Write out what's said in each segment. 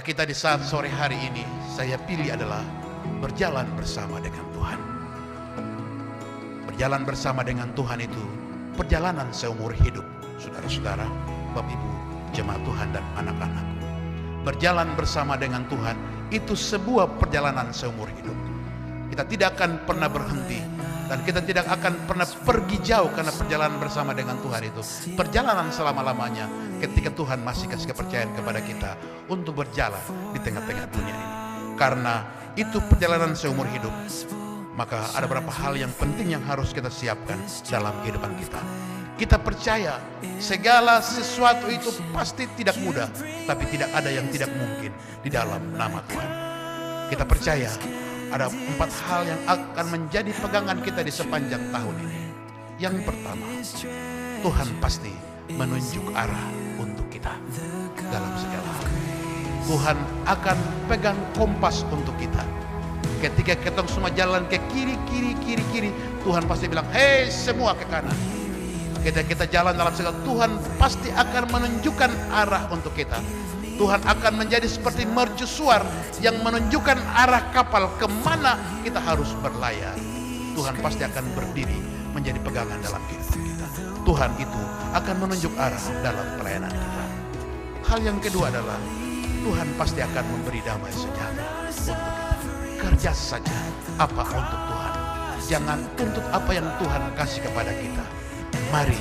kita di saat sore hari ini, saya pilih adalah berjalan bersama dengan Tuhan. Berjalan bersama dengan Tuhan itu perjalanan seumur hidup, saudara-saudara, Bapak Ibu, jemaat Tuhan dan anak-anakku. Berjalan bersama dengan Tuhan itu sebuah perjalanan seumur hidup. Kita tidak akan pernah berhenti dan kita tidak akan pernah pergi jauh, karena perjalanan bersama dengan Tuhan itu perjalanan selama-lamanya ketika Tuhan masih kasih kepercayaan kepada kita untuk berjalan di tengah-tengah dunia ini. Karena itu perjalanan seumur hidup, maka ada beberapa hal yang penting yang harus kita siapkan dalam kehidupan kita. Kita percaya segala sesuatu itu pasti tidak mudah, tapi tidak ada yang tidak mungkin di dalam nama Tuhan. Kita percaya ada 4 hal yang akan menjadi pegangan kita di sepanjang tahun ini. Yang pertama, Tuhan pasti menunjuk arah untuk kita dalam segala hal. Tuhan akan pegang kompas untuk kita. Ketika kita semua jalan ke kiri, Tuhan pasti bilang, hei semua ke kanan. Ketika kita jalan dalam segala, Tuhan pasti akan menunjukkan arah untuk kita. Tuhan akan menjadi seperti mercusuar yang menunjukkan arah kapal kemana kita harus berlayar. Tuhan pasti akan berdiri menjadi pegangan dalam kehidupan kita. Tuhan itu akan menunjuk arah dalam pelayanan kita. Hal yang kedua adalah Tuhan pasti akan memberi damai sejahtera untuk kita. Kerja saja apa untuk Tuhan. Jangan tuntut apa yang Tuhan kasih kepada kita. Mari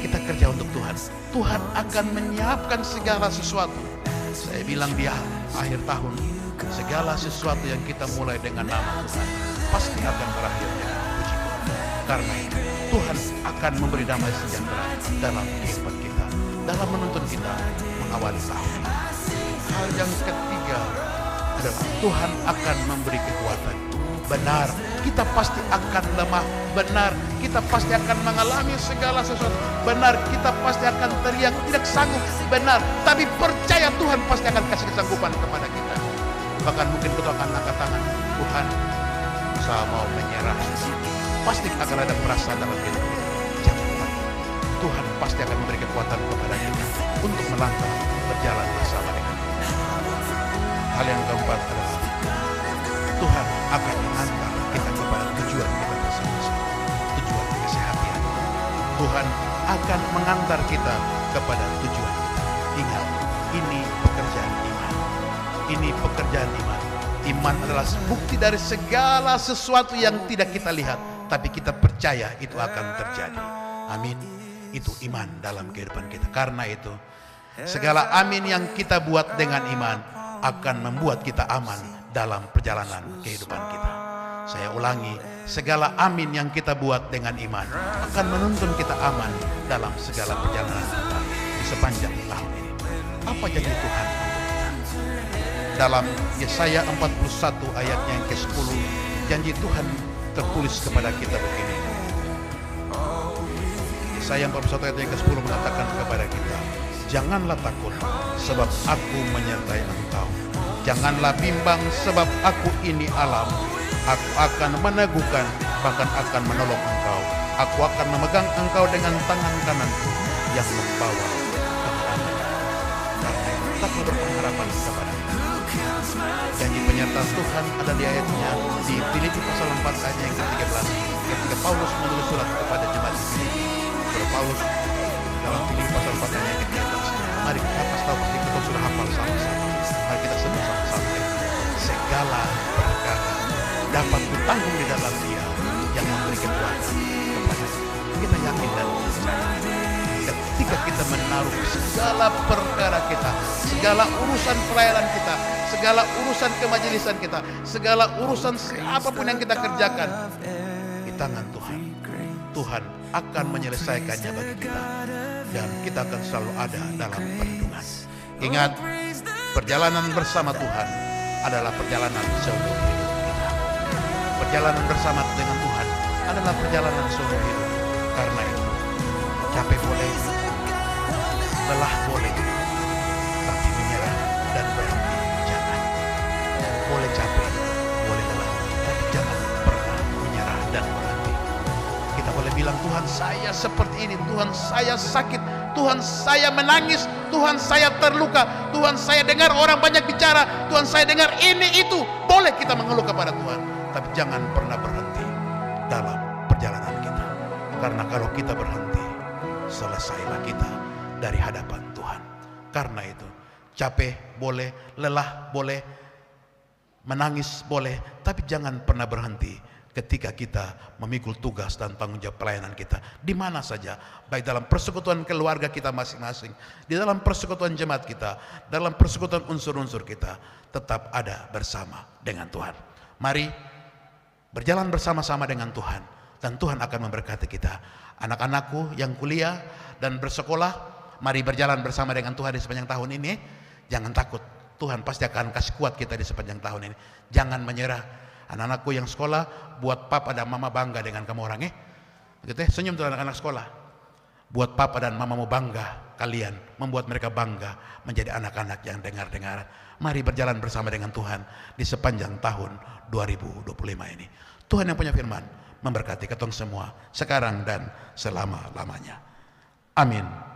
kita kerja untuk Tuhan. Tuhan akan menyiapkan segala sesuatu. Saya bilang di akhir tahun, segala sesuatu yang kita mulai dengan nama Tuhan pasti akan berakhir dengan puji Tuhan. Karena itu Tuhan akan memberi damai sejahtera dalam kehidupan kita, dalam menuntun kita mengawali tahun ini. Hal yang ketiga adalah Tuhan akan memberi kekuatan. Benar, kita pasti akan lemah. Benar, kita pasti akan mengalami segala sesuatu. Benar, kita pasti akan teriak tidak sanggup. Benar, tapi percaya Tuhan pasti akan kasih kesanggupan kepada kita. Bahkan mungkin kita akan angkat tangan, Tuhan, saya mau menyerah. Pasti akan ada perasaan dalam hidup kita. Jangan takut, Tuhan pasti akan memberi kekuatan kepada kita untuk melangkah berjalan bersama dengan kita. Hal yang keempat adalah Tuhan akan mengantar kita kepada tujuan kita masing-masing, tujuan kesehatan. Tuhan akan mengantar kita kepada tujuan kita. Ingat, ini pekerjaan iman. Ini pekerjaan iman. Iman adalah bukti dari segala sesuatu yang tidak kita lihat, tapi kita percaya itu akan terjadi. Amin. Itu iman dalam kehidupan kita. Karena itu, segala amin yang kita buat dengan iman akan membuat kita aman dalam perjalanan kehidupan kita. Saya ulangi, segala amin yang kita buat dengan iman akan menuntun kita aman dalam segala perjalanan kita di sepanjang tahun ini. Apa janji Tuhan untuk kita? Dalam Yesaya 41 ayatnya yang ke-10, janji Tuhan tertulis kepada kita begini. Yesaya 41 ayat yang ke-10 mengatakan kepada kita, janganlah takut sebab aku menyertai engkau. Janganlah bimbang sebab aku ini Allah. Aku akan meneguhkan, bahkan akan menolong engkau. Aku akan memegang engkau dengan tangan kananku yang membawa kemenangan. Karena tetaplah berpengharapan kepada kita. Janji penyertaan Tuhan ada di ayatnya di Filipi pasal 4 ayat yang ke-13. Ketika Paulus menulis surat kepada jemaat di Filipi, Saudara Paulus dalam Filipi pasal 4 ayat yang ke-13. Mari kita kasih tahu, pasti kita sudah hafal sama-sama. Mari kita sebut sama-sama. Segala perkara dapat kutanggung di dalam Dia yang memberi kekuatan kepada kita. Yakin dan percaya. Ketika kita menaruh segala perkara kita, segala urusan pelayanan kita, segala urusan kemajelisan kita, segala urusan apapun yang kita kerjakan di tangan Tuhan, Tuhan akan menyelesaikannya bagi kita, dan kita akan selalu ada dalam perlindungan. Ingat, perjalanan bersama Tuhan adalah perjalanan seumur hidup kita. Perjalanan bersama dengan Tuhan adalah perjalanan seumur hidup. Karena itu, capek boleh, lelah boleh, tapi menyerah dan berhenti jangan. Boleh capek, boleh lelah, tapi jangan pernah menyerah dan berhenti. Kita boleh bilang, Tuhan saya seperti ini, Tuhan saya sakit, Tuhan saya menangis, Tuhan saya terluka, Tuhan saya dengar orang banyak bicara, Tuhan saya dengar ini itu. Boleh kita mengeluh kepada Tuhan, tapi jangan pernah berhenti dalam perjalanan kita. Karena kalau kita berhenti, selesailah kita dari hadapan Tuhan. Karena itu, capek boleh, lelah boleh, menangis boleh, tapi jangan pernah berhenti ketika kita memikul tugas dan tanggung jawab pelayanan kita di mana saja, baik dalam persekutuan keluarga kita masing-masing, di dalam persekutuan jemaat kita, dalam persekutuan unsur-unsur kita, tetap ada bersama dengan Tuhan. Mari berjalan bersama-sama dengan Tuhan, dan Tuhan akan memberkati kita. Anak-anakku yang kuliah dan bersekolah, mari berjalan bersama dengan Tuhan di sepanjang tahun ini. Jangan takut, Tuhan pasti akan kasih kuat kita di sepanjang tahun ini. Jangan menyerah. Anak-anakku yang sekolah, buat papa dan mama bangga dengan kamu orang gitu ya. Senyum tuh anak-anak sekolah. Buat papa dan mamamu bangga, kalian membuat mereka bangga menjadi anak-anak yang dengar-dengaran. Mari berjalan bersama dengan Tuhan di sepanjang tahun 2025 ini. Tuhan yang punya firman memberkati ketong semua sekarang dan selama-lamanya. Amin.